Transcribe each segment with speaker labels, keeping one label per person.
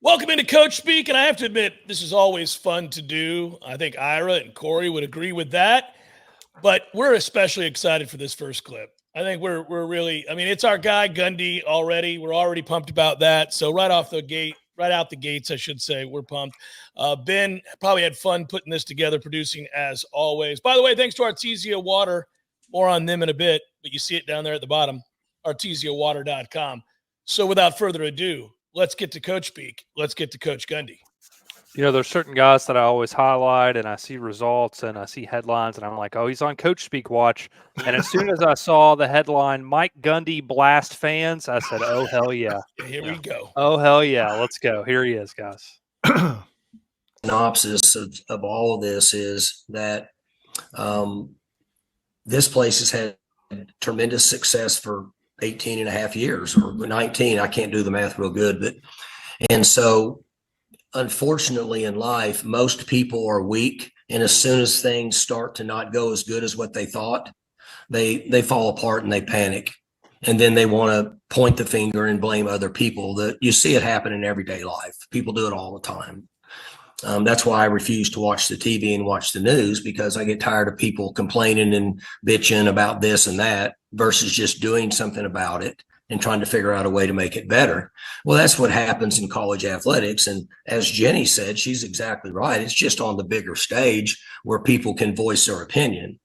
Speaker 1: Welcome into Coach Speak, and I have to admit, this is always fun to do. I think Ira and Corey would agree with that, but we're especially excited for this first clip. I think we're really, it's our guy Gundy already. We're already pumped about that. So right out the gates, I should say, we're pumped. Ben probably had fun putting this together, producing as always. By the way, thanks to Artezia Water. More on them in a bit, but you see it down there at the bottom, arteziawater.com. So without further ado, let's get to Coach Speak. Let's get to Coach Gundy.
Speaker 2: There's certain guys that I always highlight, and I see results and I see headlines, and I'm like, oh, he's on Coach Speak watch. And as soon as I saw the headline, Mike Gundy blast fans, I said, oh, hell yeah.
Speaker 1: Here we go.
Speaker 2: Oh, hell yeah. Let's go. Here he is, guys.
Speaker 3: Synopsis of all of this is that this place has had tremendous success for 18 and a half years or 19. I can't do the math real good, and so unfortunately in life, most people are weak. And as soon as things start to not go as good as what they thought, they fall apart and they panic. And then they want to point the finger and blame other people. That you see it happen in everyday life. People do it all the time. That's why I refuse to watch the TV and watch the news, because I get tired of people complaining and bitching about this and that versus just doing something about it and trying to figure out a way to make it better. Well, that's what happens in college athletics. And as Jenny said, she's exactly right. It's just on the bigger stage where people can voice their opinion.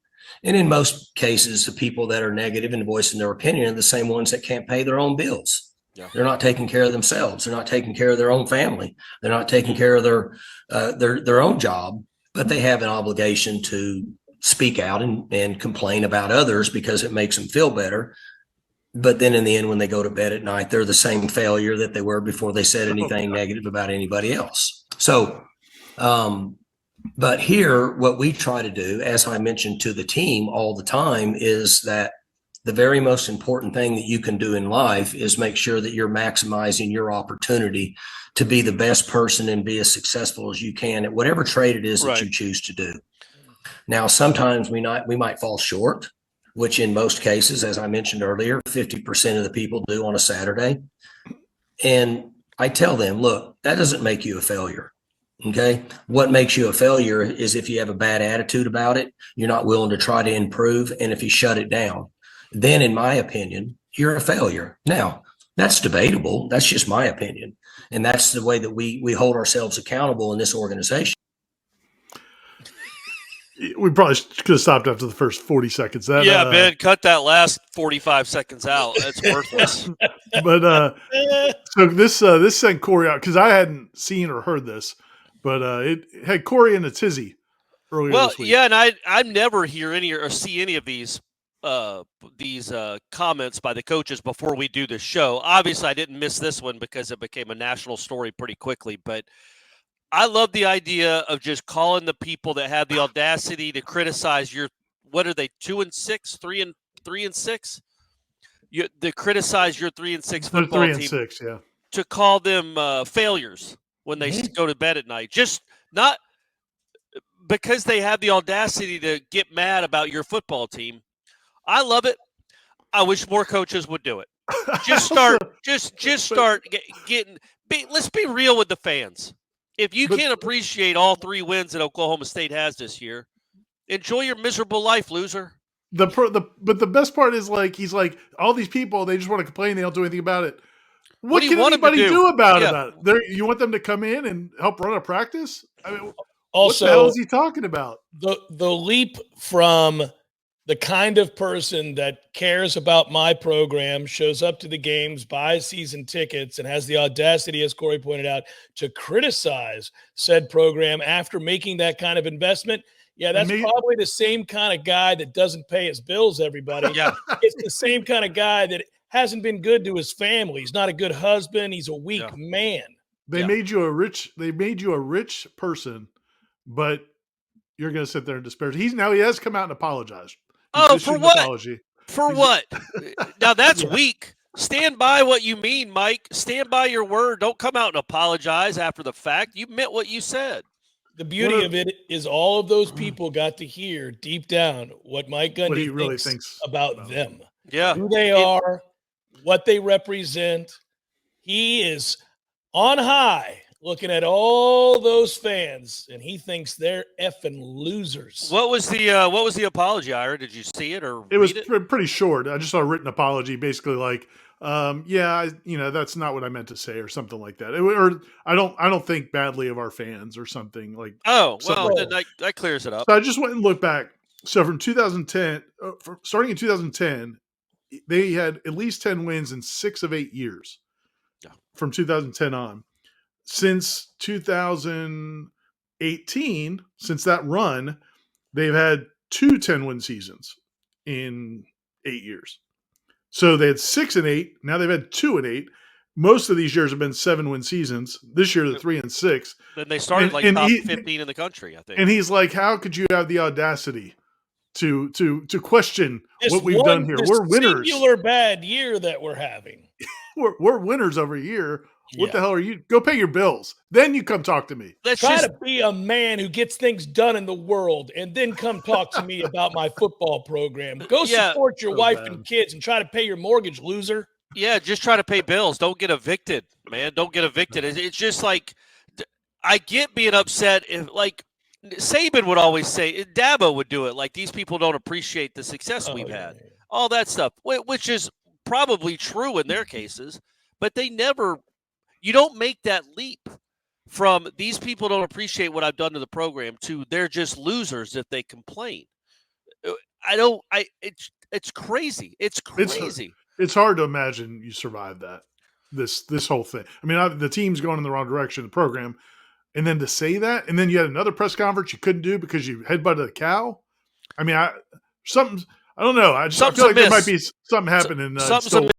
Speaker 3: And in most cases, the people that are negative and voicing their opinion are the same ones that can't pay their own bills. Yeah. They're not taking care of themselves. They're not taking care of their own family. They're not taking care of their own job, but they have an obligation to speak out and complain about others because it makes them feel better. But then in the end, when they go to bed at night, they're the same failure that they were before they said anything negative about anybody else. So, but here, what we try to do, as I mentioned to the team all the time, is that the very most important thing that you can do in life is make sure that you're maximizing your opportunity to be the best person and be as successful as you can at whatever trade it is that you choose to do. Now, sometimes we might fall short, which in most cases, as I mentioned earlier, 50% of the people do on a Saturday. And I tell them, look, that doesn't make you a failure. Okay. What makes you a failure is if you have a bad attitude about it, you're not willing to try to improve. And if you shut it down, then in my opinion, you're a failure. Now, that's debatable. That's just my opinion. And that's the way that we hold ourselves accountable in this organization.
Speaker 4: We probably could have stopped after the first 40 seconds.
Speaker 5: Ben, cut that last 45 seconds out. That's worthless.
Speaker 4: But so this sent Corey out because I hadn't seen or heard this, but it had Corey in a tizzy earlier this week.
Speaker 5: Yeah, and I never hear any or see any of these comments by the coaches before we do the show. Obviously, I didn't miss this one because it became a national story pretty quickly, but I love the idea of just calling the people that have the audacity to criticize your, what are they, 2-6, 3-6? They criticize your 3-6 football
Speaker 4: 3-6,
Speaker 5: team. Yeah. To call them failures when they go to bed at night. Just not because they have the audacity to get mad about your football team. I love it. I wish more coaches would do it. Just start, getting. Let's be real with the fans. If you can't appreciate all 3 wins that Oklahoma State has this year, enjoy your miserable life, loser.
Speaker 4: But the best part is he's like, all these people, they just want to complain. They don't do anything about it. What can anybody do about it? You want them to come in and help run a practice? I mean,
Speaker 1: also,
Speaker 4: what the hell is he talking about?
Speaker 1: The leap from the kind of person that cares about my program, shows up to the games, buys season tickets, and has the audacity, as Corey pointed out, to criticize said program after making that kind of investment. Yeah, that's probably the same kind of guy that doesn't pay his bills, everybody. Yeah. It's the same kind of guy that hasn't been good to his family. He's not a good husband. He's a weak man.
Speaker 4: They made you a rich person, but you're going to sit there and disparage. He has come out and apologized.
Speaker 5: For what? Apology. For what? Now that's weak. Stand by what you mean, Mike. Stand by your word. Don't come out and apologize after the fact. You meant what you said.
Speaker 1: The beauty of it is all of those people got to hear deep down what Mike Gundy really thinks about them.
Speaker 5: Yeah.
Speaker 1: Who they are, what they represent. He is on high looking at all those fans, and he thinks they're effing losers.
Speaker 5: What was the apology, Ira? Did you see it or
Speaker 4: It was
Speaker 5: read
Speaker 4: pretty short. I just saw a written apology, basically like, that's not what I meant to say, or something like that. Or I don't think badly of our fans, or something like.
Speaker 5: Oh,
Speaker 4: something
Speaker 5: well,
Speaker 4: like
Speaker 5: then that clears it up.
Speaker 4: So I just went and looked back. So from 2010, starting in 2010, they had at least 10 wins in 6 of 8 years.
Speaker 5: Yeah.
Speaker 4: From 2010 on. Since 2018, since that run, they've had 2 10-win seasons in 8 years. So they had 6 and 8. Now they've had 2 and 8. Most of these years have been 7-win seasons. This year, they're 3 and 6.
Speaker 5: Then they started top 15 in the country, I think.
Speaker 4: And he's like, "How could you have the audacity to question what we've done here? We're winners.
Speaker 1: Singular bad year that we're having.
Speaker 4: We're winners over here. What the hell are you? Go pay your bills. Then you come talk to me.
Speaker 1: Try to be a man who gets things done in the world, and then come talk to me about my football program. Go support your wife and kids, and try to pay your mortgage, loser."
Speaker 5: Yeah, just try to pay bills. Don't get evicted, man. Don't get evicted. It's just like, I get being upset if, like, Saban would always say, Dabo would do it, like, these people don't appreciate the success we've had. All that stuff, which is probably true in their cases, but they never – you don't make that leap from these people don't appreciate what I've done to the program to they're just losers if they complain. It's crazy. It's crazy.
Speaker 4: It's hard to imagine you survive that, this whole thing. I mean, the team's going in the wrong direction, the program, and then to say that, and then you had another press conference you couldn't do because you headbutted a cow. I mean, I don't know. I feel like there might be something happening.
Speaker 5: Something's a miss,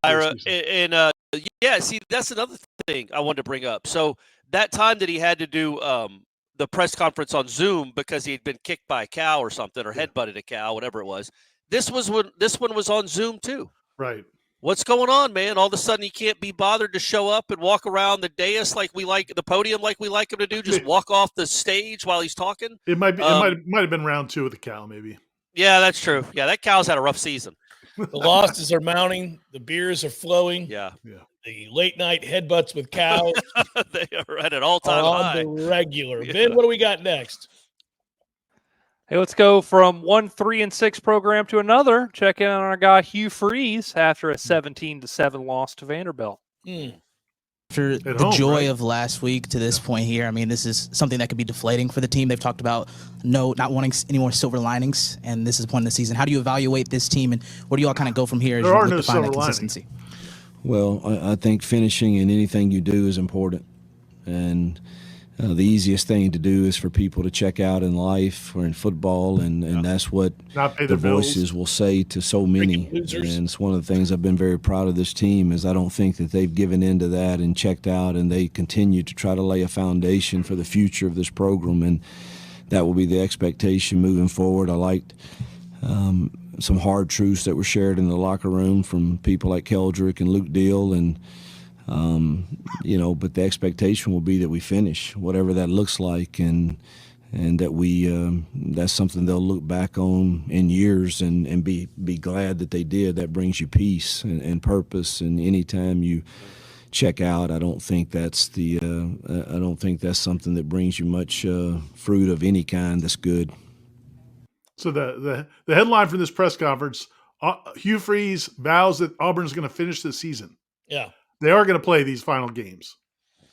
Speaker 5: Ira. And see, that's another thing I wanted to bring up. So that time that he had to do the press conference on Zoom because he had been kicked by a cow or something, or headbutted a cow, whatever it was. This one was on Zoom too.
Speaker 4: Right.
Speaker 5: What's going on, man? All of a sudden he can't be bothered to show up and walk around the dais like we like the podium, like we like him to do. Just walk off the stage while he's talking.
Speaker 4: It might be. It might have been round 2 with the cow, maybe.
Speaker 5: Yeah, that's true. Yeah, that cow's had a rough season.
Speaker 1: The losses are mounting. The beers are flowing.
Speaker 5: Yeah.
Speaker 1: The late night headbutts with cows.
Speaker 5: They are at an all-time high.
Speaker 1: On the regular. Yeah. Ben, what do we got next?
Speaker 2: Hey, let's go from one 3-6 program to another. Check in on our guy Hugh Freeze after a 17-7 loss to Vanderbilt.
Speaker 6: After the joy of last week to this point here, I mean, this is something that could be deflating for the team. They've talked about not wanting any more silver linings, and this is the point in the season. How do you evaluate this team, and where do you all kind of go from here as you look to find that consistency?
Speaker 7: Well, I think finishing in anything you do is important, and the easiest thing to do is for people to check out in life or in football, and that's what the voices will say to so many. And it's one of the things I've been very proud of this team is I don't think that they've given into that and checked out, and they continue to try to lay a foundation for the future of this program, and that will be the expectation moving forward. I liked some hard truths that were shared in the locker room from people like Keldrick and Luke Deal, and but the expectation will be that we finish, whatever that looks like, and that we that's something they'll look back on in years and be glad that they did. That brings you peace and purpose. And anytime you check out, I don't think that's something that brings you much fruit of any kind that's good.
Speaker 4: So the headline for this press conference: Hugh Freeze vows that Auburn's going to finish the season.
Speaker 1: Yeah.
Speaker 4: They are going to play these final games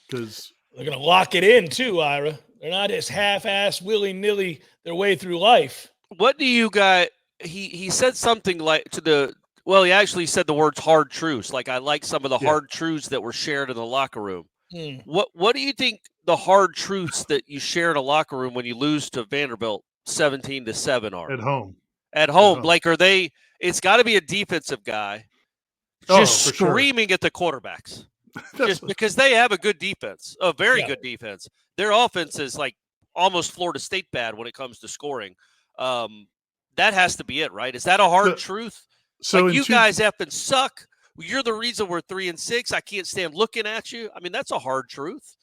Speaker 4: because
Speaker 1: they're going to lock it in too, Ira. They're not just half-ass, willy-nilly their way through life. What do you got? He said something like he actually said the words hard truths. Like, I like some of the hard truths that were shared in the locker room. What do you think the hard truths that you share in a locker room when you lose to Vanderbilt 17-7 are? At home. Like, are they – it's got to be a defensive guy. Just screaming at the quarterbacks, just because they have a good defense, a very good defense. Their offense is like almost Florida State bad when it comes to scoring. That has to be it, right? Is that a hard truth? So like, you guys effing suck. You're the reason we're 3-6. I can't stand looking at you. I mean, that's a hard truth.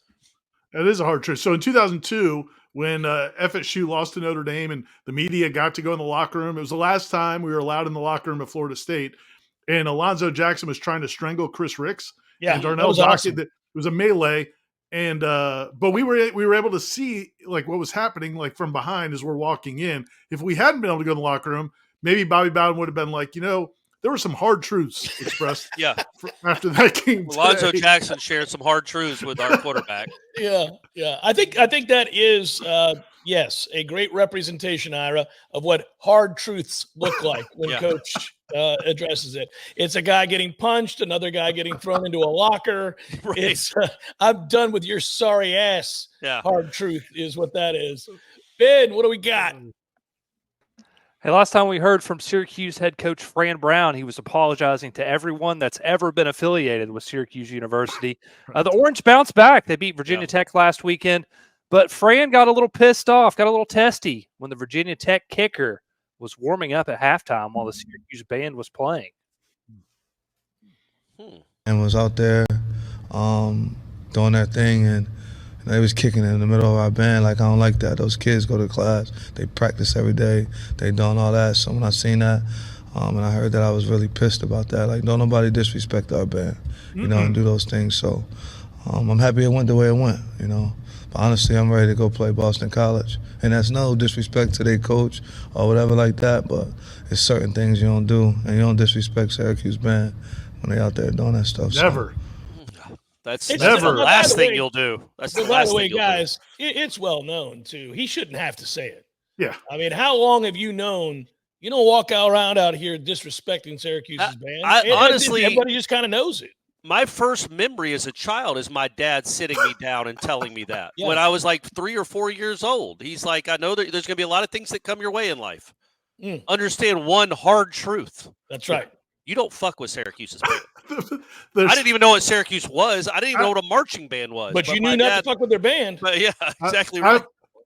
Speaker 4: That is a hard truth. So in 2002, when FSU lost to Notre Dame and the media got to go in the locker room, it was the last time we were allowed in the locker room at Florida State. And Alonzo Jackson was trying to strangle Chris Ricks.
Speaker 1: Yeah,
Speaker 4: and Darnell Dockett. Awesome. It was a melee, And but we were able to see like what was happening like from behind as we're walking in. If we hadn't been able to go in the locker room, maybe Bobby Bowden would have been like, there were some hard truths expressed after that game.
Speaker 5: Alonzo Jackson shared some hard truths with our quarterback.
Speaker 1: Yeah. I think that is yes, a great representation, Ira, of what hard truths look like when Coach addresses it. It's a guy getting punched, another guy getting thrown into a locker. Right. It's I'm done with your sorry ass.
Speaker 5: Yeah.
Speaker 1: Hard truth is what that is. Ben, what do we got?
Speaker 2: Hey, last time we heard from Syracuse head coach Fran Brown, he was apologizing to everyone that's ever been affiliated with Syracuse University. The Orange bounced back. They beat Virginia Tech last weekend, but Fran got a little pissed off, got a little testy when the Virginia Tech kicker was warming up at halftime while the Syracuse band was playing.
Speaker 8: And was out there doing their thing, and they was kicking in the middle of our band. Like, I don't like that. Those kids go to class. They practice every day. They doing all that. So when I seen that and I heard that, I was really pissed about that. Like, don't nobody disrespect our band, and do those things. So I'm happy it went the way it went, But honestly, I'm ready to go play Boston College. And that's no disrespect to their coach or whatever like that, but it's certain things you don't do, and you don't disrespect Syracuse band when they out there doing that stuff.
Speaker 4: Never.
Speaker 5: That's
Speaker 1: It's
Speaker 5: the
Speaker 1: never.
Speaker 5: last thing you'll do. That's the
Speaker 1: By
Speaker 5: last
Speaker 1: the way,
Speaker 5: thing you'll
Speaker 1: guys, it's well known too. He shouldn't have to say it.
Speaker 4: Yeah.
Speaker 1: I mean, how long have you known? You don't walk around out here disrespecting Syracuse's band.
Speaker 5: Honestly,
Speaker 1: everybody just kind of knows it.
Speaker 5: My first memory as a child is my dad sitting me down and telling me that when I was like 3 or 4 years old. He's like, I know that there's going to be a lot of things that come your way in life. Understand one hard truth.
Speaker 1: That's right.
Speaker 5: You don't fuck with Syracuse's band. I didn't even know what Syracuse was. I didn't even know what a marching band was.
Speaker 1: But you knew not to fuck with their band.
Speaker 5: But yeah, exactly right.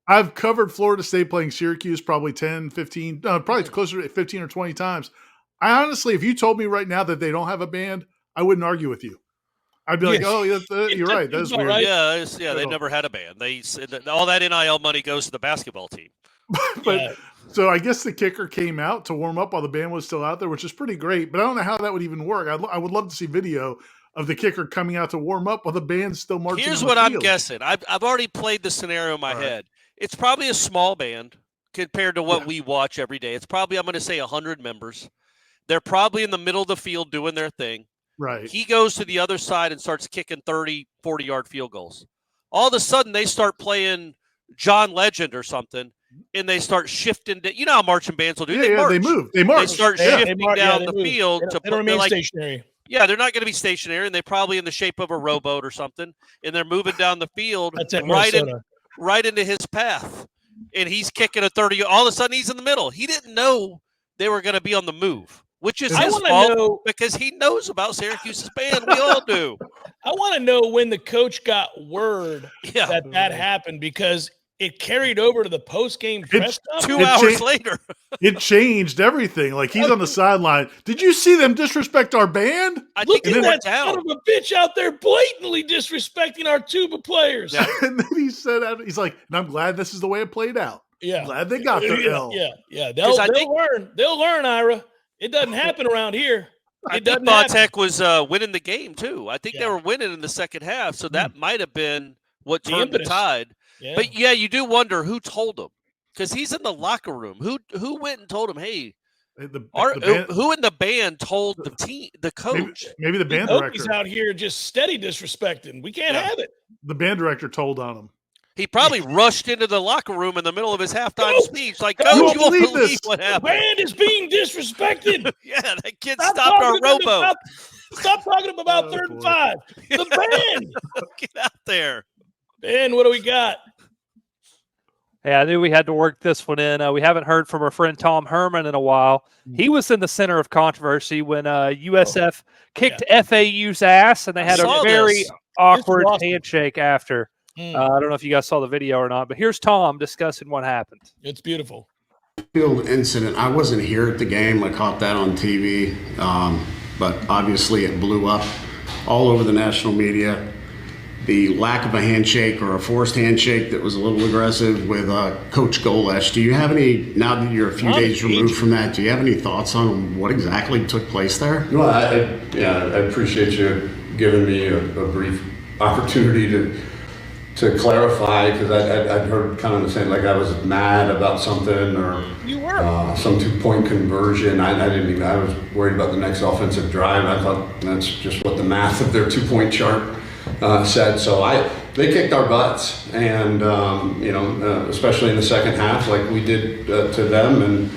Speaker 4: I've covered Florida State playing Syracuse probably 10, 15, probably closer to 15 or 20 times. I honestly, if you told me right now that they don't have a band, I wouldn't argue with you. I'd be like, oh, you're right. That's weird.
Speaker 1: Right.
Speaker 5: Yeah, they never had a band. All that NIL money goes to the basketball team.
Speaker 4: But so I guess the kicker came out to warm up while the band was still out there, which is pretty great. But I don't know how that would even work. I would love to see video of the kicker coming out to warm up while the band's still marching.
Speaker 5: Here's
Speaker 4: on
Speaker 5: what
Speaker 4: the
Speaker 5: I'm
Speaker 4: field.
Speaker 5: guessing. I've already played the scenario in my head. It's probably a small band compared to what we watch every day. It's probably, I'm going to say, 100 members. They're probably in the middle of the field doing their thing.
Speaker 4: Right.
Speaker 5: He goes to the other side and starts kicking 30, 40-yard field goals. All of a sudden, they start playing John Legend or something, and they start shifting. You know how marching bands will do. They march.
Speaker 4: They move. They march.
Speaker 5: They start shifting down the field.
Speaker 1: They don't remain stationary.
Speaker 5: Yeah, they're not going to be stationary, and they're probably in the shape of a rowboat or something, and they're moving down the field right into his path. And he's kicking a 30. All of a sudden, he's in the middle. He didn't know they were going to be on the move, which is his fault because he knows about Syracuse's band. We all do.
Speaker 1: I want to know when the coach got word that happened, because it carried over to the post-game press conference.
Speaker 5: 2 hours later.
Speaker 4: It changed everything. Like, he's on the sideline. Did you see them disrespect our band?
Speaker 5: I think
Speaker 1: Look at that son of a bitch out there blatantly disrespecting our tuba players.
Speaker 4: Yeah. And then he said, he's like, and I'm glad this is the way it played out.
Speaker 1: Yeah.
Speaker 4: I'm glad they got their L.
Speaker 1: Yeah. They'll learn. They'll learn, Ira. It doesn't happen around here.
Speaker 5: I think Tech was winning the game, too. I think they were winning in the second half, so that might have been what turned the tide. Yeah. But, you do wonder who told him, because he's in the locker room. Who went and told him, hey, who in the band told the coach?
Speaker 4: Maybe the band director.
Speaker 1: He's out here just steady disrespecting. We can't have it.
Speaker 4: The band director told on him.
Speaker 5: He probably rushed into the locker room in the middle of his halftime speech, like, Coach, you won't believe what happened.
Speaker 1: The band is being disrespected.
Speaker 5: Yeah, that kid stopped our rowboat.
Speaker 1: Stop talking about 3rd and 5. The band.
Speaker 5: Get out there.
Speaker 1: Ben, what do we got?
Speaker 2: Hey, I knew we had to work this one in. We haven't heard from our friend Tom Herman in a while. He was in the center of controversy when USF kicked FAU's ass, and they had a very awkward handshake after. I don't know if you guys saw the video or not, but here's Tom discussing what happened.
Speaker 1: It's beautiful.
Speaker 9: Field incident. I wasn't here at the game. I caught that on TV, but obviously it blew up all over the national media. The lack of a handshake or a forced handshake that was a little aggressive with Coach Golesh. Do you have any, now that you're a few days removed from that, do you have any thoughts on what exactly took place there?
Speaker 10: Well, I appreciate you giving me a brief opportunity to
Speaker 9: to clarify, because I'd heard kind of the same, like I was mad about something or
Speaker 1: You were.
Speaker 9: some 2-point conversion. I was worried about the next offensive drive. I thought that's just what the math of their 2-point chart said. So they kicked our butts, and especially in the second half, like we did to them, and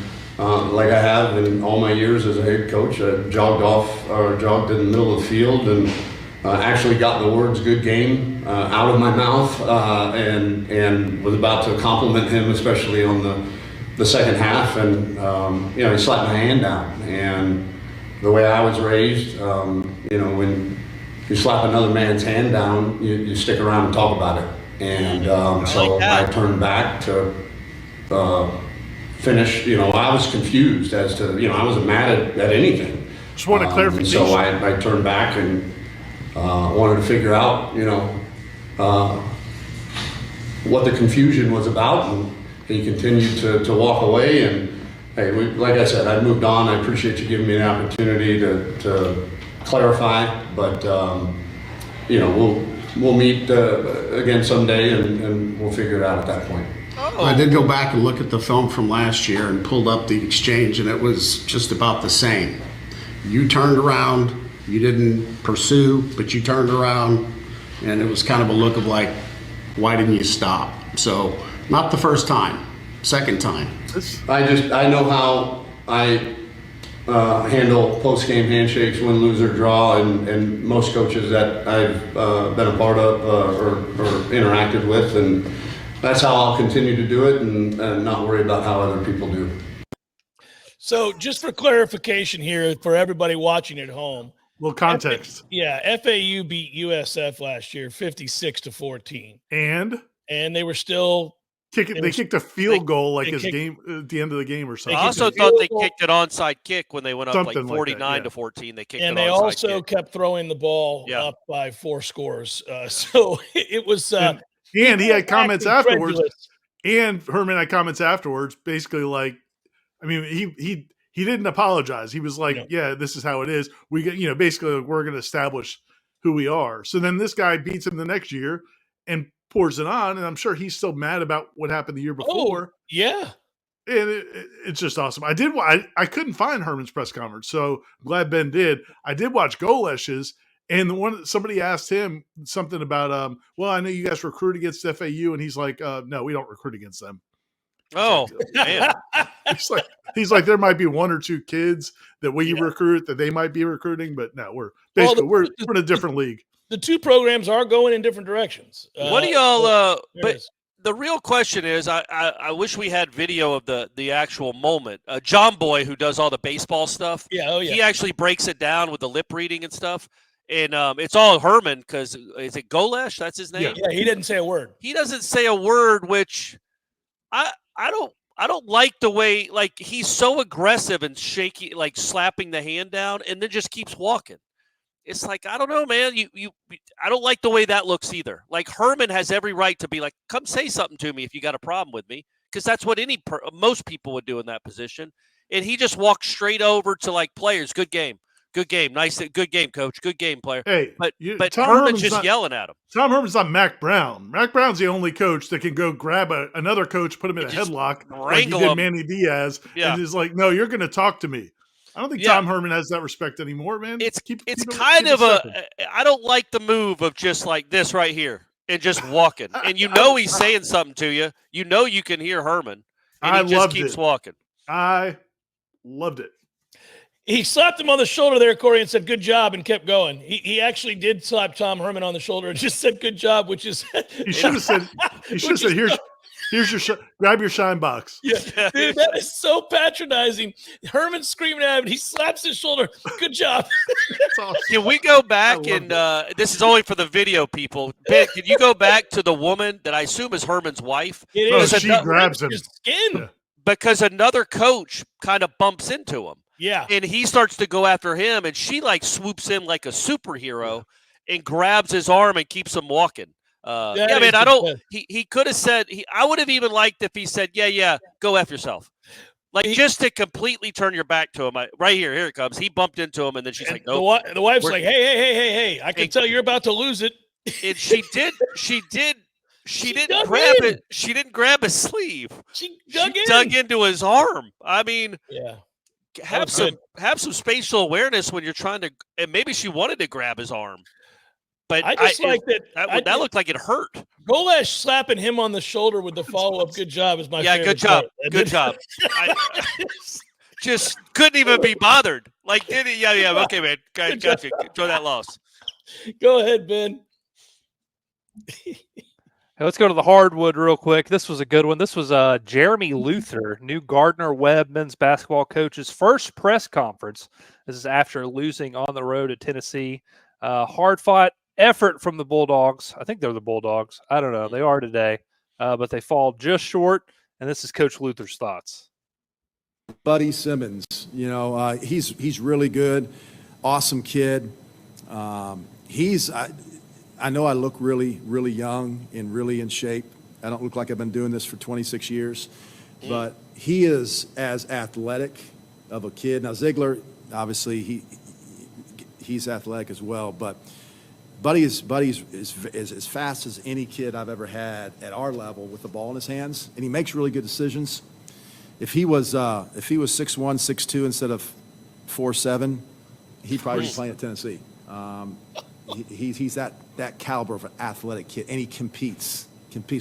Speaker 9: like I have in all my years as a head coach, I jogged in the middle of the field and actually got the words "good game" out of my mouth, and was about to compliment him, especially on the second half, and he slapped my hand down. And the way I was raised, when you slap another man's hand down, you stick around and talk about it. And so I turned back to finish. I was confused as to, I wasn't mad at anything.
Speaker 4: Just wanted clarification.
Speaker 9: So I turned back and wanted to figure out, what the confusion was about, and he continued to walk away. And hey, like I said, I moved on. I appreciate you giving me the opportunity to clarify, but we'll meet again someday, and we'll figure it out at that point.
Speaker 5: Oh.
Speaker 9: I did go back and look at the film from last year and pulled up the exchange, and it was just about the same. You turned around, you didn't pursue, but you turned around, and it was kind of a look of like, why didn't you stop? So not the first time, second time. I know how I handle post-game handshakes, win, lose, or draw, and most coaches that I've been a part of or interacted with, and that's how I'll continue to do it, and not worry about how other people do.
Speaker 1: So just for clarification here, for everybody watching at home.
Speaker 4: Little context.
Speaker 1: FAU beat USF last year 56-14.
Speaker 4: And
Speaker 1: they were still
Speaker 4: they kicked a field goal like at the end of the game or something.
Speaker 5: I also thought they kicked an onside kick when they went up
Speaker 4: Something
Speaker 5: like 49 to 14. They kicked an onside kick. And they
Speaker 1: also kept throwing the ball up by 4 scores. So it was and
Speaker 4: he had comments afterwards. And Herman had comments afterwards, basically like, I mean, he didn't apologize. He was like, yeah, this is how it is. We get, basically we're going to establish who we are. So then this guy beats him the next year and pours it on. And I'm sure he's still mad about what happened the year before.
Speaker 1: Oh, yeah.
Speaker 4: And it's just awesome. I couldn't find Herman's press conference, so I'm glad Ben did. I did watch Golesh's, and somebody asked him something about, well, I know you guys recruit against FAU, and he's like, no, we don't recruit against them.
Speaker 5: Oh, man.
Speaker 4: He's like, there might be 1 or 2 kids that we recruit that they might be recruiting, but no, we're we're in a different league.
Speaker 1: The 2 programs are going in different directions.
Speaker 5: What do y'all? But the real question is, I wish we had video of the actual moment. John Boy, who does all the baseball stuff, he actually breaks it down with the lip reading and stuff. And it's all Herman, because is it Golesh? That's his name.
Speaker 1: Yeah, he didn't say a word.
Speaker 5: He doesn't say a word, which I don't like the way, like, he's so aggressive and shaky, like slapping the hand down, and then just keeps walking. It's like, I don't know, man. I don't like the way that looks either. Like, Herman has every right to be like, come say something to me if you got a problem with me, because that's what most people would do in that position. And he just walked straight over to like players. Good game. Good game. Nice. Good game, coach. Good game, player.
Speaker 4: Hey,
Speaker 5: but Herman's just yelling at him.
Speaker 4: Tom Herman's not Mac Brown. Mac Brown's the only coach that can go grab another coach, put him in a headlock, like he did Manny Diaz, and is like, no, you're going to talk to me. I don't think Tom Herman has that respect anymore, man.
Speaker 5: It's kind of I don't like the move of just like this right here and just walking. And he's saying something to you. You can hear Herman. And he just keeps walking.
Speaker 4: I loved it.
Speaker 1: He slapped him on the shoulder there, Corey, and said, good job, and kept going. He actually did slap Tom Herman on the shoulder and just said, good job, which is –
Speaker 4: He should have said, here's your grab your shine box.
Speaker 1: Yeah, dude, that is so patronizing. Herman's screaming at him, and he slaps his shoulder. Good job.
Speaker 4: That's awesome.
Speaker 5: Can we go back and this is only for the video people. Ben, can you go back to the woman that I assume is Herman's wife?
Speaker 1: It is.
Speaker 4: She grabs him.
Speaker 1: Skin.
Speaker 5: Because another coach kind of bumps into him.
Speaker 1: Yeah.
Speaker 5: And he starts to go after him, and she like swoops in like a superhero and grabs his arm and keeps him walking. He could have said, I would have even liked if he said, yeah, go F yourself. Like, just to completely turn your back to him. Right here it comes. He bumped into him, and then she's like, no.
Speaker 1: The wife's like, hey, I can tell you're about to lose it.
Speaker 5: And she did she didn't grab it. She didn't grab his sleeve.
Speaker 1: She
Speaker 5: dug into his arm. I mean,
Speaker 1: yeah.
Speaker 5: Have some spatial awareness when you're trying to. And maybe she wanted to grab his arm, but
Speaker 1: I just like that.
Speaker 5: That looked like it hurt.
Speaker 1: Golesh slapping him on the shoulder with the follow-up "good job" is my favorite.
Speaker 5: Good job,
Speaker 1: part.
Speaker 5: good job. I just couldn't even be bothered. Like, did it? Yeah. Okay, man. Gotcha. Enjoy that loss.
Speaker 1: Go ahead, Ben.
Speaker 2: Hey, let's go to the hardwood real quick. This was a good one. This was Jeremy Luther, new Gardner-Webb men's basketball coach's first press conference. This is after losing on the road at Tennessee. Hard-fought effort from the Bulldogs. I think they're the Bulldogs. I don't know. They are today. But they fall just short, and this is Coach Luther's thoughts.
Speaker 10: Buddy Simmons, he's really good, awesome kid. I know I look really, really young and really in shape. I don't look like I've been doing this for 26 years, but he is as athletic of a kid. Now Ziegler, obviously, he's athletic as well, but Buddy's as fast as any kid I've ever had at our level with the ball in his hands, and he makes really good decisions. If he was 6'1", 6'2" instead of 4'7", he'd probably be playing at Tennessee. He's that caliber of an athletic kid, and he competes.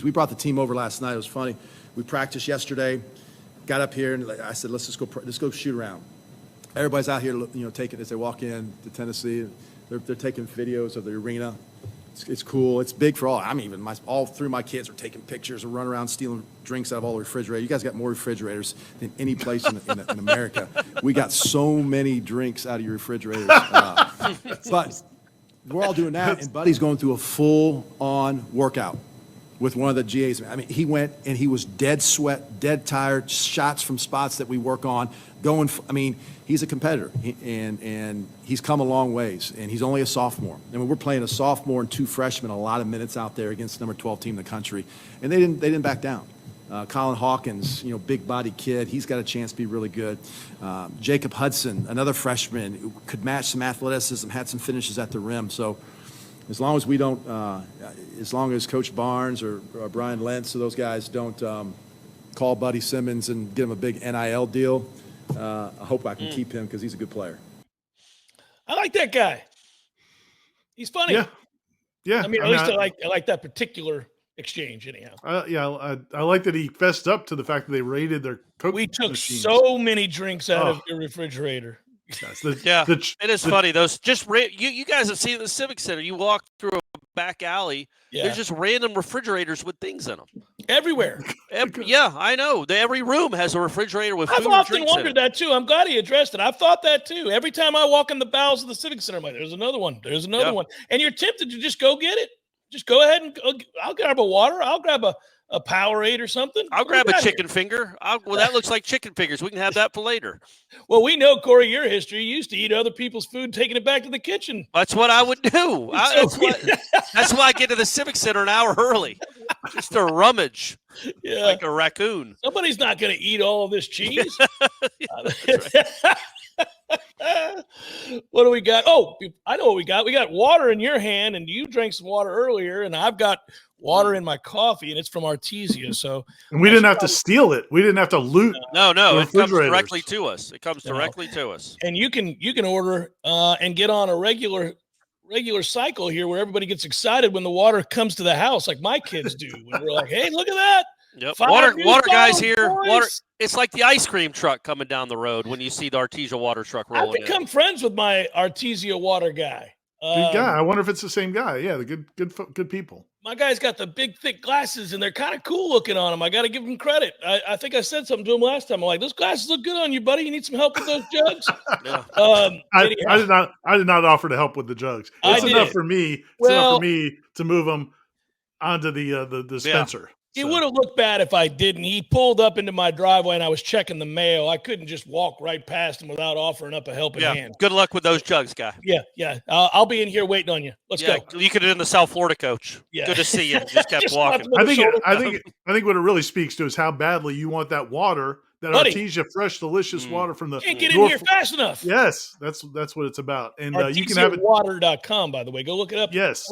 Speaker 10: We brought the team over last night. It was funny. We practiced yesterday, got up here, and I said, let's go shoot around. Everybody's out here, taking as they walk in to Tennessee. They're taking videos of the arena. It's cool. It's big for all. All three of my kids are taking pictures and running around stealing drinks out of all the refrigerators. You guys got more refrigerators than any place in America. We got so many drinks out of your refrigerators. But we're all doing that, and Buddy's going through a full-on workout with one of the GAs. He went, and he was dead sweat, dead tired, shots from spots that we work on, he's a competitor, and he's come a long ways, and he's only a sophomore. We're playing a sophomore and two freshmen a lot of minutes out there against the number 12 team in the country, and they didn't back down. Colin Hawkins, big body kid, he's got a chance to be really good. Jacob Hudson, another freshman, who could match some athleticism, had some finishes at the rim. So as long as we don't, as long as Coach Barnes or Brian Lentz or those guys don't call Buddy Simmons and give him a big NIL deal, I hope I can keep him because he's a good player.
Speaker 1: I like that guy. He's funny.
Speaker 4: Yeah.
Speaker 1: At least I like that particular exchange anyhow.
Speaker 4: I like that he fessed up to the fact that they raided their Coke
Speaker 1: We took
Speaker 4: machines.
Speaker 1: so many drinks out of your refrigerator.
Speaker 5: It is funny. Those you guys have seen the Civic Center. You walk through a back alley.
Speaker 1: Yeah.
Speaker 5: There's just random refrigerators with things in them
Speaker 1: Everywhere.
Speaker 5: I know. Every room has a refrigerator with food
Speaker 1: I've
Speaker 5: and
Speaker 1: often
Speaker 5: drinks in
Speaker 1: wondered
Speaker 5: it.
Speaker 1: that too. I'm glad he addressed it. I've thought that too. Every time I walk in the bowels of the Civic Center, I'm like, there's another one. There's another one. And you're tempted to just go get it. Just go ahead and I'll grab a water. I'll grab a Powerade or something.
Speaker 5: I'll grab a chicken finger. That looks like chicken fingers. We can have that for later.
Speaker 1: Well, we know, Corey, your history. You used to eat other people's food, taking it back to the kitchen.
Speaker 5: That's what I would do. That's why I get to the Civic Center an hour early, just to rummage like a raccoon.
Speaker 1: Somebody's not going to eat all of this cheese. What do we got? Oh, I know what we got. We got water in your hand, and you drank some water earlier, and I've got water in my coffee, and it's from Artezia. So,
Speaker 4: and we didn't have to steal it. We didn't have to loot.
Speaker 5: No, it comes directly to us. It comes directly to us.
Speaker 1: And you can order and get on a regular cycle here, where everybody gets excited when the water comes to the house, like my kids do. When we're like, "Hey, look at that!
Speaker 5: Yep, water guys here. Boys. Water. It's like the ice cream truck coming down the road when you see the Artesia water truck rolling.
Speaker 1: I've become friends with my Artesia water guy.
Speaker 4: Good guy. I wonder if it's the same guy. Yeah, the good people.
Speaker 1: My guy's got the big, thick glasses, and they're kind of cool looking on him. I got to give him credit. I think I said something to him last time. I'm like, those glasses look good on you, buddy. You need some help with those jugs?
Speaker 4: I did not offer to help with the jugs. It's enough for me. It's enough for me to move them onto the dispenser.
Speaker 1: Yeah. It would have looked bad if I didn't. He pulled up into my driveway, and I was checking the mail. I couldn't just walk right past him without offering up a helping hand.
Speaker 5: Good luck with those jugs, guy.
Speaker 1: Yeah. I'll be in here waiting on you. Let's go.
Speaker 5: You could have been the South Florida coach. Yeah. Good to see you. Just kept walking.
Speaker 4: I think what it really speaks to is how badly you want that water, that Artesia fresh, delicious water from the.
Speaker 1: Can't get in here fast enough.
Speaker 4: Yes, that's what it's about. And you can
Speaker 1: have it. Water.com, by the way. Go look it up.
Speaker 4: Yes.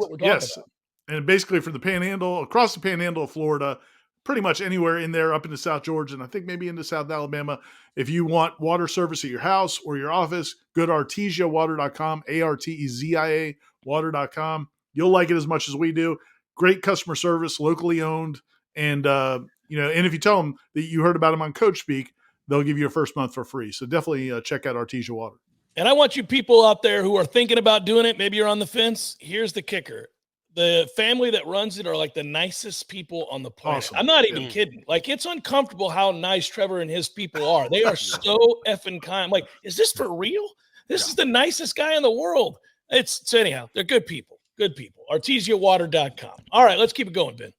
Speaker 4: And basically from the Panhandle, across the Panhandle of Florida, pretty much anywhere in there up into South Georgia, and I think maybe into South Alabama. If you want water service at your house or your office, go to artesiawater.com, ARTEZIA water.com. You'll like it as much as we do. Great customer service, locally owned. And, and if you tell them that you heard about them on Coach Speak, they'll give you a first month for free. So definitely check out Artesia Water.
Speaker 1: And I want you people out there who are thinking about doing it, maybe you're on the fence. Here's the kicker. The family that runs it are like the nicest people on the planet.
Speaker 4: Awesome.
Speaker 1: I'm not even kidding. Like, it's uncomfortable how nice Trevor and his people are. They are so effing kind. I'm like, is this for real? This is the nicest guy in the world. So anyhow, they're good people. Good people. ArtesiaWater.com. All right, let's keep it going, Ben.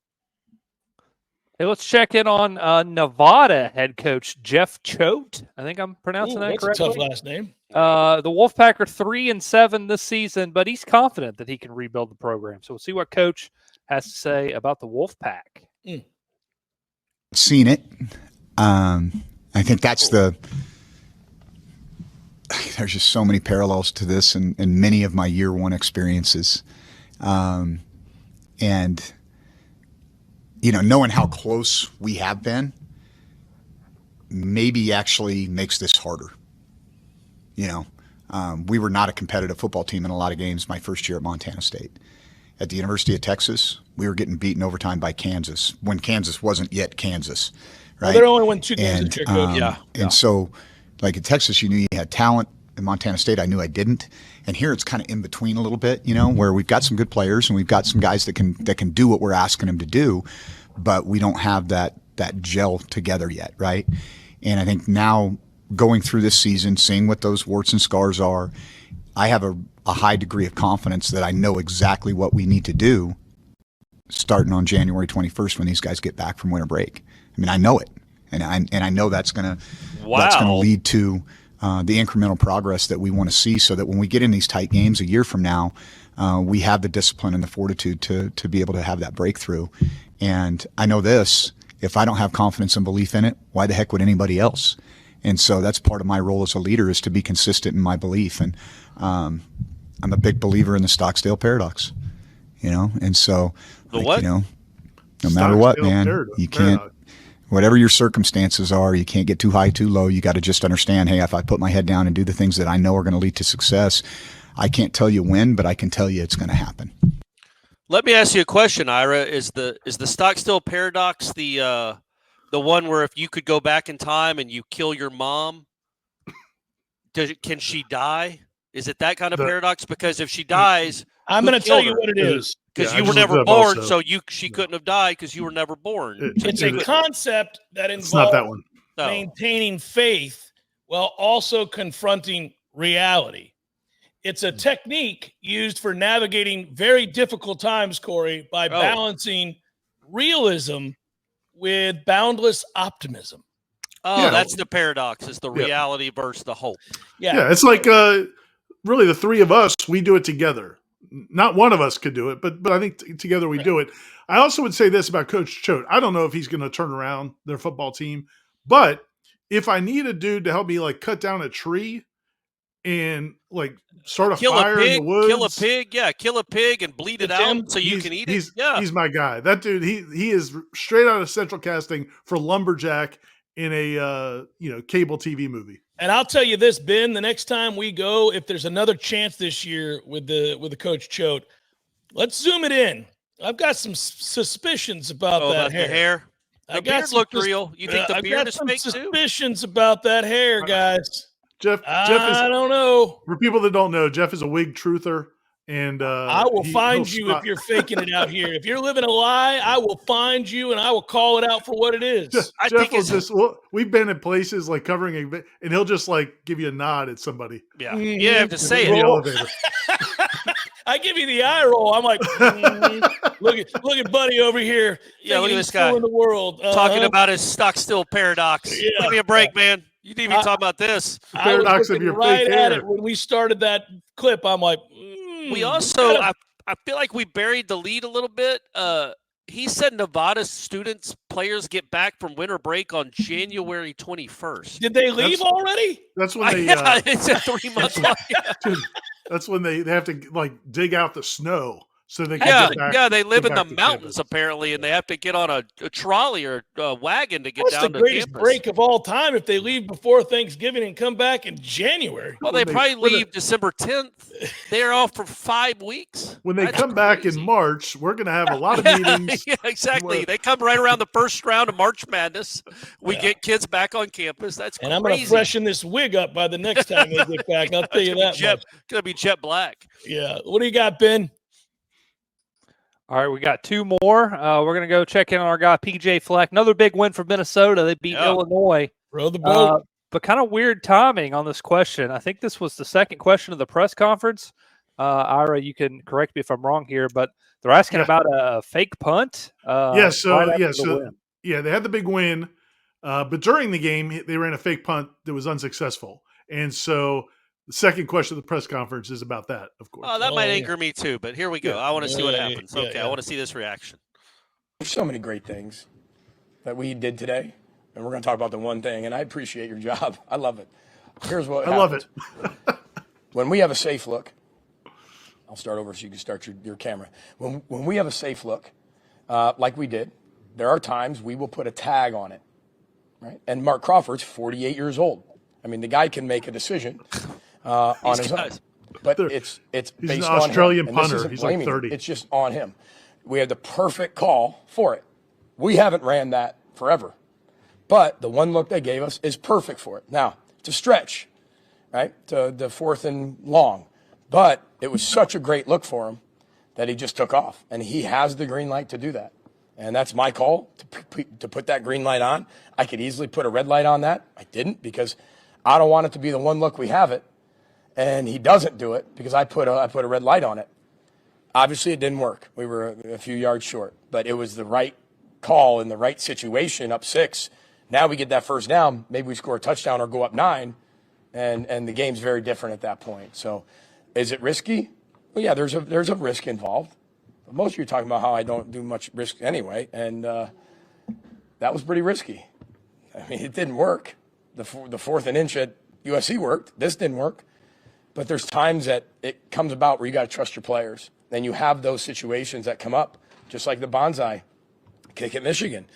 Speaker 2: Hey, let's check in on Nevada head coach Jeff Choate. I think I'm pronouncing that correctly.
Speaker 1: That's a tough last name.
Speaker 2: The Wolfpack are 3-7 this season, but he's confident that he can rebuild the program. So we'll see what Coach has to say about the Wolfpack.
Speaker 11: Seen it. I think that's there's just so many parallels to this in many of my year one experiences. And, knowing how close we have been maybe actually makes this harder. We were not a competitive football team in a lot of games my first year at Montana State. At the University of Texas, we were getting beaten overtime by Kansas when Kansas wasn't yet Kansas, right?
Speaker 1: Well, they only won 2 games this year, Coach.
Speaker 11: And so, like in Texas, you knew you had talent. In Montana State, I knew I didn't. And here it's kind of in between a little bit, where we've got some good players and we've got some guys that can do what we're asking them to do, but we don't have that gel together yet, right? And I think now going through this season, seeing what those warts and scars are, I have a high degree of confidence that I know exactly what we need to do starting on January 21st when these guys get back from winter break. I mean, I know it. And I know that's going to lead to the incremental progress that we want to see so that when we get in these tight games a year from now, we have the discipline and the fortitude to be able to have that breakthrough. And I know this, if I don't have confidence and belief in it, why the heck would anybody else? And so that's part of my role as a leader is to be consistent in my belief. And I'm a big believer in the Stockdale paradox, and so, no matter what, man, you can't, whatever your circumstances are, you can't get too high, too low. You got to just understand, hey, if I put my head down and do the things that I know are going to lead to success, I can't tell you when, but I can tell you it's going to happen.
Speaker 5: Let me ask you a question, Ira. Is the Stockstill paradox the one where if you could go back in time and you kill your mom, can she die? Is it that kind of paradox? Because if she dies,
Speaker 1: I'm going to tell you what it is.
Speaker 5: Because you were never born, so she couldn't have died because you were never born.
Speaker 1: It's a concept that involves
Speaker 4: not that one.
Speaker 1: Maintaining faith while also confronting reality. It's a technique used for navigating very difficult times, Corey, by balancing realism with boundless optimism.
Speaker 5: That's the paradox, is the reality versus the hope.
Speaker 4: Yeah, it's like really the three of us, we do it together. Not one of us could do it, but I think together we do it. I also would say this about Coach Choate. I don't know if he's going to turn around their football team, but if I need a dude to help me like cut down a tree and like start a fire in the woods,
Speaker 5: kill a pig and bleed it out so you can eat it.
Speaker 4: He's my guy. That dude, he is straight out of Central Casting for lumberjack in a cable TV movie.
Speaker 1: And I'll tell you this, Ben, the next time we go, if there's another chance this year with the Coach Choate, let's zoom it in. I've got some suspicions about that hair.
Speaker 5: The hair? The beard looked real. You think the beard is fake too?
Speaker 1: I've got some suspicions about that hair, guys.
Speaker 4: Jeff
Speaker 1: I don't know.
Speaker 4: For people that don't know, Jeff is a wig truther. And
Speaker 1: I will find you if you're faking it out here. If you're living a lie, I will find you and I will call it out for what it is.
Speaker 4: Jeff will just. We've been in places like covering and he'll just like give you a nod at somebody.
Speaker 5: Yeah, you have to say it.
Speaker 1: I give you the eye roll. I'm like, look at Buddy over here.
Speaker 5: Yeah, look at this guy
Speaker 1: in the world
Speaker 5: talking about his Stockstill paradox. Yeah. Give me a break, man. You didn't even talk about this.
Speaker 4: The paradox of your fake hair.
Speaker 1: At it when we started that clip, I'm like.
Speaker 5: We also, I feel like we buried the lead a little bit. He said Nevada players get back from winter break on January 21st.
Speaker 1: Did they leave already?
Speaker 4: That's when they.
Speaker 5: It's a 3 month long.
Speaker 4: Dude, that's when they have to like dig out the snow so they can
Speaker 5: Yeah,
Speaker 4: get back,
Speaker 5: yeah, they live
Speaker 4: get
Speaker 5: in the
Speaker 4: back to
Speaker 5: mountains
Speaker 4: campus.
Speaker 5: apparently, and they have to get on a trolley or a wagon to get
Speaker 1: That's
Speaker 5: down
Speaker 1: the
Speaker 5: to
Speaker 1: greatest
Speaker 5: campus.
Speaker 1: break of all time if they leave before Thanksgiving and come back in January.
Speaker 5: Well, they probably leave December 10th. They're off for 5 weeks.
Speaker 4: When they
Speaker 5: That's
Speaker 4: come back in
Speaker 5: crazy.
Speaker 4: March, we're going to have a lot of meetings.
Speaker 5: Yeah, exactly. They come right around the first round of March Madness. We get kids back on campus. That's
Speaker 1: and
Speaker 5: crazy.
Speaker 1: I'm going to freshen this wig up by the next time they get back. I'll tell you that much.
Speaker 5: Going to be jet black.
Speaker 1: Yeah. What do you got, Ben?
Speaker 2: All right, we got 2 more. We're going to go check in on our guy, PJ Fleck. Another big win for Minnesota. They beat Illinois.
Speaker 1: Row the boat.
Speaker 2: But kind of weird timing on this question. I think this was the second question of the press conference. Ira, you can correct me if I'm wrong here, but they're asking about a fake punt.
Speaker 4: They had the big win, but during the game they ran a fake punt that was unsuccessful, and so the second question of the press conference is about that. Of course,
Speaker 5: that might anger me too. But here we go. I want to see what happens. I want to see this reaction.
Speaker 12: There's so many great things that we did today, and we're going to talk about the one thing. And I appreciate your job. I love it. Here's what
Speaker 4: I love it.
Speaker 12: When we have a safe look. I'll start over so you can start your camera. When we have a safe look, like we did, there are times we will put a tag on it, right? And Mark Crawford's 48 years old. I mean, the guy can make a decision on his own. But it's based
Speaker 4: he's an
Speaker 12: on
Speaker 4: Australian
Speaker 12: him.
Speaker 4: punter. He's like 30.
Speaker 12: It's just on him. We had the perfect call for it. We haven't ran that forever. But the one look they gave us is perfect for it. Now, it's a stretch, right, to the 4th and long. But it was such a great look for him that he just took off. And he has the green light to do that. And that's my call to put that green light on. I could easily put a red light on that. I didn't because I don't want it to be the one look we have it. And he doesn't do it because I put a red light on it. Obviously, it didn't work. We were a few yards short. But it was the right call in the right situation, up 6. Now we get that first down. Maybe we score a touchdown or go up 9. And the game's very different at that point. So is it risky? Well, yeah, there's a risk involved. But most of you are talking about how I don't do much risk anyway. And that was pretty risky. I mean, it didn't work. The 4th and inch at USC worked. This didn't work. But there's times that it comes about where you got to trust your players. And you have those situations that come up, just like the bonsai kick at Michigan.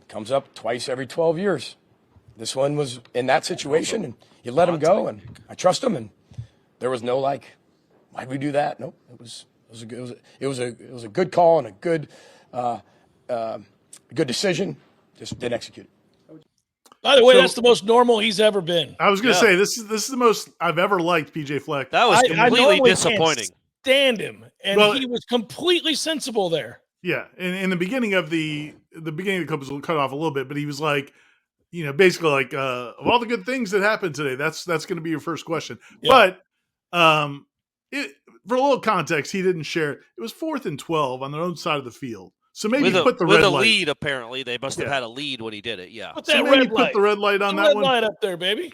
Speaker 12: It comes up twice every 12 years. This one was in that situation, and you let him go, and I trust him. And there was no why'd we do that? Nope. It was a good call and a good decision. Just didn't execute it.
Speaker 1: By the way, that's the most normal he's ever been.
Speaker 4: I was going to say this is the most I've ever liked PJ Fleck.
Speaker 5: That was completely disappointing.
Speaker 1: Can't stand him, and he was completely sensible there.
Speaker 4: Yeah, and in the beginning of the clip was cut off a little bit, but he was like, basically like, of all the good things that happened today, that's going to be your first question. Yeah. But for a little context, he didn't share it. It was 4th and 12 on their own side of the field. So maybe put the red light.
Speaker 5: With a lead, apparently. They must have had a lead when he did it, yeah.
Speaker 1: Put that red light.
Speaker 4: Put the red light on that
Speaker 1: red
Speaker 4: one.
Speaker 1: Light up there, baby.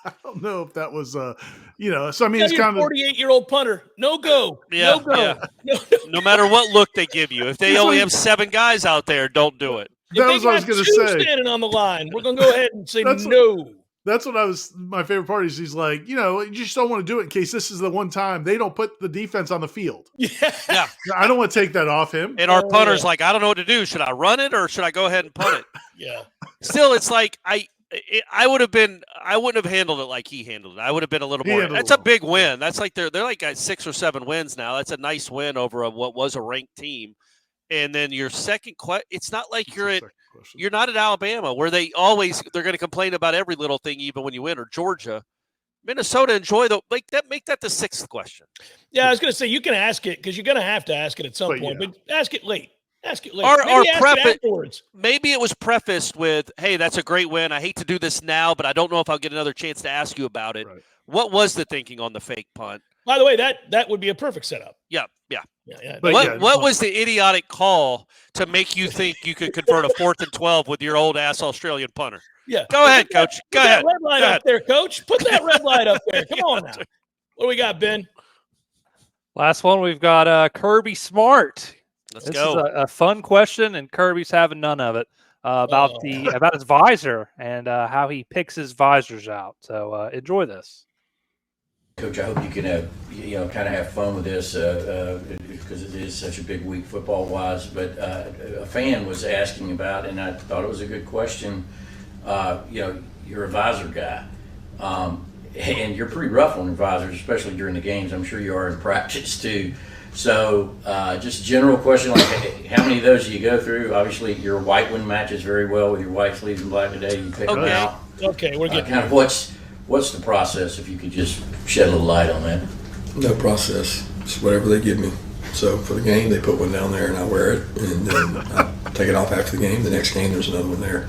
Speaker 4: I don't know if that was, so I mean, it's kind of
Speaker 1: 48-year-old punter. No go.
Speaker 5: Yeah,
Speaker 1: no go.
Speaker 5: Yeah. No matter what look they give you. If they only have 7 guys out there, don't do it.
Speaker 4: That was what I was going to say.
Speaker 1: Standing on the line, we're going to go ahead and say no.
Speaker 4: That's what my favorite part is. He's like, you just don't want to do it in case this is the one time they don't put the defense on the field.
Speaker 5: Yeah.
Speaker 4: I don't want to take that off him.
Speaker 5: And our punter's like, I don't know what to do. Should I run it or should I go ahead and punt it?
Speaker 1: Yeah.
Speaker 5: Still, it's like I wouldn't have handled it like he handled it. I would have been a little more. That's a big win. That's like they're like at 6 or 7 wins now. That's a nice win over what was a ranked team. And then your second question, it's not like you're not at Alabama where they're going to complain about every little thing even when you win, or Georgia. Minnesota, enjoy make that the 6th question.
Speaker 1: Yeah, I was going to say you can ask it because you're going to have to ask it at some point, but ask it late. Ask it late.
Speaker 5: Or
Speaker 1: ask it afterwards.
Speaker 5: Maybe it was prefaced with, "Hey, that's a great win. I hate to do this now, but I don't know if I'll get another chance to ask you about it." Right. What was the thinking on the fake punt?
Speaker 1: By the way, that would be a perfect setup.
Speaker 5: Yeah.
Speaker 1: What
Speaker 5: was the idiotic call to make you think you could convert a 4th and 12 with your old ass Australian punter?
Speaker 1: Yeah.
Speaker 5: Go ahead, Coach. Go ahead.
Speaker 1: Red light up there, Coach. Put that red light up there. Come on now. What do we got, Ben?
Speaker 2: Last one, we've got Kirby Smart.
Speaker 5: Let's
Speaker 2: this
Speaker 5: go.
Speaker 2: Is a fun question, and Kirby's having none of it. About his visor and how he picks his visors out. So enjoy this.
Speaker 13: Coach, I hope you can kind of have fun with this because it is such a big week football-wise. But a fan was asking about, and I thought it was a good question. You're a visor guy, and you're pretty rough on visors, especially during the games. I'm sure you are in practice too. So just general question, like how many of those do you go through? Obviously, your white one matches very well with your white sleeves and black today. You pick them out.
Speaker 1: Okay, we're getting
Speaker 13: kind of what's the process, if you could just shed a little light on that?
Speaker 14: No process. It's whatever they give me. So for the game, they put one down there and I wear it, and then I take it off after the game. The next game, there's another one there.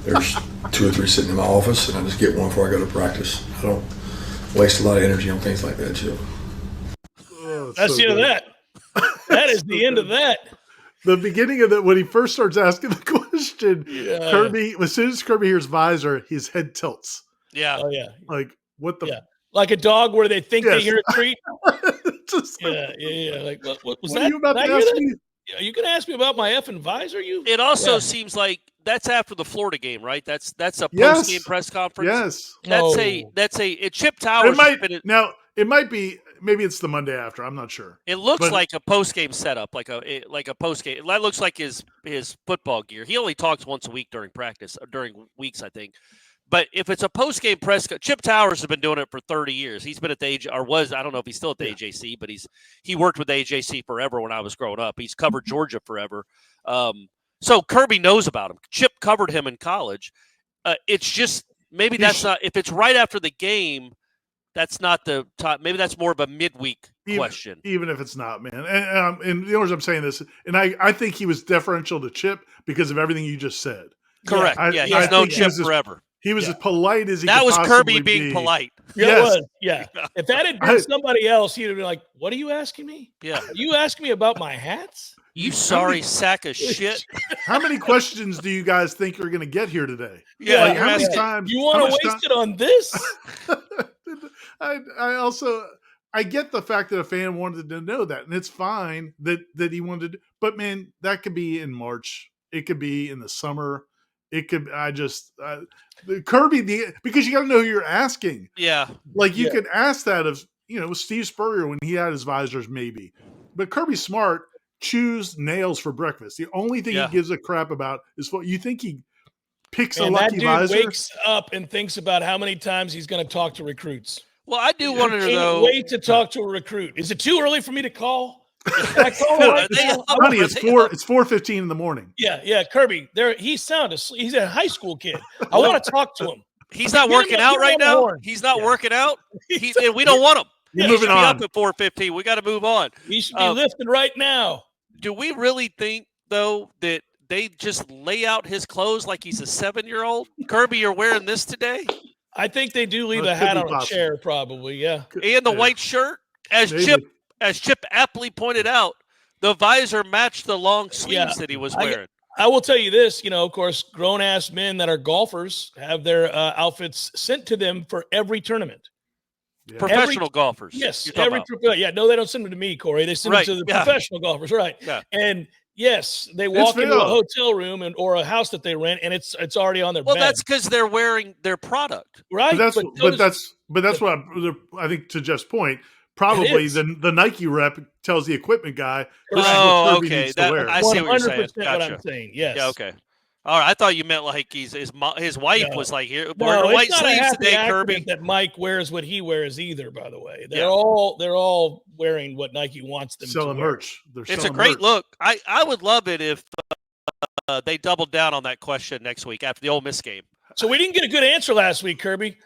Speaker 14: There's 2 or 3 sitting in my office, and I just get one before I go to practice. I don't waste a lot of energy on things like that, Chip.
Speaker 1: That's the end of that. That is the end of that.
Speaker 4: The beginning of that, when he first starts asking the question, Kirby, as soon as Kirby hears visor, his head tilts.
Speaker 5: Yeah.
Speaker 1: Oh, yeah.
Speaker 4: Like, what the?
Speaker 1: Yeah. Like a dog where they think they hear a treat.
Speaker 4: Just
Speaker 1: yeah. Like, what was
Speaker 4: what
Speaker 1: that?
Speaker 4: are you about to
Speaker 1: Did I
Speaker 4: ask
Speaker 1: hear that?
Speaker 4: me?
Speaker 1: Are you going to ask me about my effing visor?
Speaker 5: It also seems like that's after the Florida game, right? That's a post-game press conference.
Speaker 4: Yes.
Speaker 5: That's a Chip Towers.
Speaker 4: It might be. Maybe it's the Monday after. I'm not sure.
Speaker 5: It looks like a post-game setup, like a post-game. That looks like his football gear. He only talks once a week during practice, or during weeks, I think. But if it's a post-game press, Chip Towers has been doing it for 30 years. He's been at the I don't know if he's still at the AJC, but he worked with the AJC forever when I was growing up. He's covered Georgia forever. So Kirby knows about him. Chip covered him in college. It's just maybe that's not, if it's right after the game, that's not the top. Maybe that's more of a midweek question.
Speaker 4: Even if it's not, man. And the only reason I'm saying this, and I think he was deferential to Chip because of everything you just said.
Speaker 5: Correct. He's known Chip forever.
Speaker 4: He was as polite as he
Speaker 5: that
Speaker 4: could
Speaker 5: was
Speaker 4: possibly
Speaker 5: Kirby being polite.
Speaker 1: Yeah, it was. Yeah. If that had been somebody else, he'd have been like, "What are you asking me?
Speaker 5: Yeah.
Speaker 1: Are you asking me about my hats?
Speaker 5: You sorry sack of shit."
Speaker 4: How many questions do you guys think you're going to get here today?
Speaker 5: Yeah.
Speaker 4: Like, how many times?
Speaker 1: You want to waste it on this?
Speaker 4: I get the fact that a fan wanted to know that, and it's fine that he wanted to, but man, that could be in March. It could be in the summer. It could. Kirby, because you got to know who you're asking.
Speaker 5: Yeah.
Speaker 4: Like you could ask that of Steve Spurrier when he had his visors, maybe, but Kirby Smart chews nails for breakfast. The only thing he gives a crap about is what you think he picks a lucky visor.
Speaker 1: That dude wakes up and thinks about how many times he's going to talk to recruits.
Speaker 5: Well, I do want to know.
Speaker 1: Wait to talk to a recruit. Is it too early for me to call?
Speaker 4: Honey, it's 4:15 in the morning.
Speaker 1: Yeah, Kirby. He's sound asleep. He's a high school kid. I want to talk to him.
Speaker 5: He's not working out right now. He's not working out. And we don't want him.
Speaker 4: You're moving on.
Speaker 5: Up at 4:15. We got to move on.
Speaker 1: He should be lifting right now.
Speaker 5: Do we really think though that they just lay out his clothes like he's a 7-year-old? Kirby, you're wearing this today?
Speaker 1: I think they do leave a hat on a chair, probably. Yeah,
Speaker 5: and the white shirt, as Chip aptly pointed out, the visor matched the long sleeves that he was wearing.
Speaker 1: I will tell you this, of course, grown-ass men that are golfers have their outfits sent to them for every tournament.
Speaker 5: Yeah. Professional golfers.
Speaker 1: Yes. No, they don't send them to me, Corey. They send them to the professional golfers, right? Yeah. And yes, they walk into a hotel room or a house that they rent, and it's already on their bed.
Speaker 5: Well, that's because they're wearing their product.
Speaker 1: Right.
Speaker 4: But that's what I think, to Jeff's point. Probably the Nike rep tells the equipment guy.
Speaker 5: Okay.
Speaker 4: Needs to wear.
Speaker 5: I see what you're saying.
Speaker 1: Gotcha. What I'm saying. Yes.
Speaker 5: Yeah. Okay. All right. I thought you meant like his wife was like here wearing the white sleeves today, Kirby.
Speaker 1: That Mike wears what he wears either. By the way, they're all wearing what Nike wants them
Speaker 4: selling
Speaker 1: to wear.
Speaker 4: Merch.
Speaker 5: It's a great look. I would love it if they doubled down on that question next week after the Ole Miss game.
Speaker 1: So we didn't get a good answer last week, Kirby.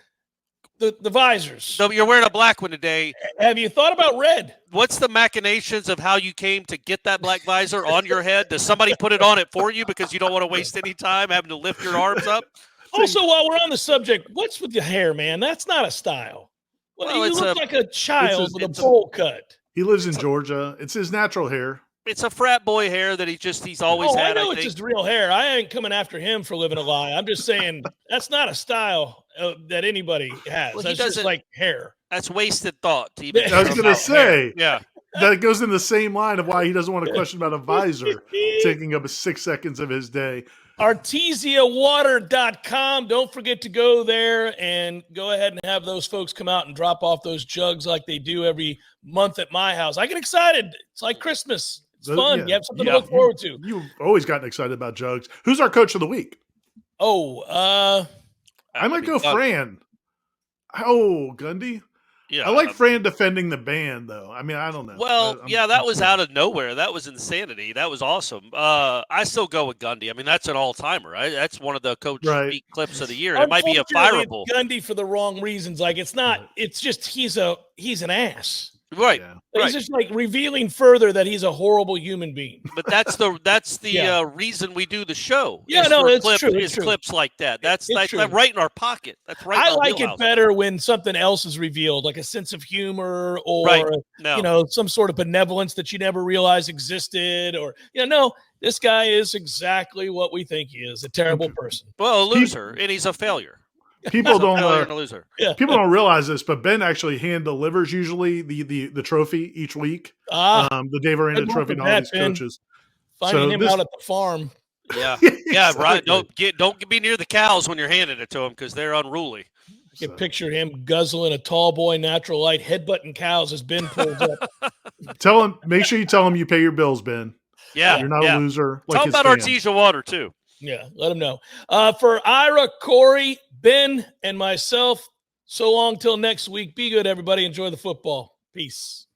Speaker 1: The visors.
Speaker 5: So you're wearing a black one today.
Speaker 1: Have you thought about red?
Speaker 5: What's the machinations of how you came to get that black visor on your head? Does somebody put it on it for you because you don't want to waste any time having to lift your arms up?
Speaker 1: Also, while we're on the subject, what's with your hair, man? That's not a style. Well, you look like a child with a bowl cut.
Speaker 4: He lives in Georgia. It's his natural hair.
Speaker 5: It's a frat boy hair that he's always had.
Speaker 1: I know it's just real hair. I ain't coming after him for living a lie. I'm just saying that's not a style that anybody has. That's just like hair.
Speaker 5: That's wasted thought.
Speaker 4: I was going to say,
Speaker 5: yeah.
Speaker 4: that goes in the same line of why he doesn't want to question about a visor taking up 6 seconds of his day.
Speaker 1: ArtesiaWater.com. Don't forget to go there and go ahead and have those folks come out and drop off those jugs like they do every month at my house. I get excited. It's like Christmas. It's fun.
Speaker 4: Yeah.
Speaker 1: You have something to look forward to.
Speaker 4: You've always gotten excited about jugs. Who's our coach of the week?
Speaker 1: Oh,
Speaker 4: I might go Fran. Oh, Gundy.
Speaker 5: Yeah,
Speaker 4: I like Fran defending the band, though. I mean, I don't know.
Speaker 5: Well, that was out of nowhere. That was insanity. That was awesome. I still go with Gundy. I mean, that's an all-timer, right? That's one of the coach speak clips of the year. It might be a fireable.
Speaker 1: It's Gundy for the wrong reasons. Like it's not. It's just he's an ass.
Speaker 5: Right.
Speaker 4: Yeah.
Speaker 1: He's just like revealing further that he's a horrible human being.
Speaker 5: But that's the reason we do the show.
Speaker 1: Yeah, it's true. It's true.
Speaker 5: Clips like that. That's
Speaker 1: true.
Speaker 5: right in our pocket. That's right.
Speaker 1: I like it better when something else is revealed, like a sense of humor or some sort of benevolence that you never realized existed. Or no, this guy is exactly what we think he is—a terrible person.
Speaker 5: Well, a loser, and he's a failure.
Speaker 4: People don't
Speaker 5: people
Speaker 4: don't realize this, but Ben actually hand delivers usually the trophy each week. The Dave Aranda trophy to all these coaches.
Speaker 1: Finding him out at the farm.
Speaker 5: Yeah, right. Don't be near the cows when you're handing it to them because they're unruly.
Speaker 1: I can picture him guzzling a tall boy natural light, headbutting cows as Ben pulls up.
Speaker 4: Make sure you tell him you pay your bills, Ben.
Speaker 5: Yeah,
Speaker 4: you're not a loser.
Speaker 5: Tell him about Artezia Water too.
Speaker 1: Yeah, let him know. For Ira, Corey, Ben, and myself, so long till next week. Be good, everybody. Enjoy the football. Peace.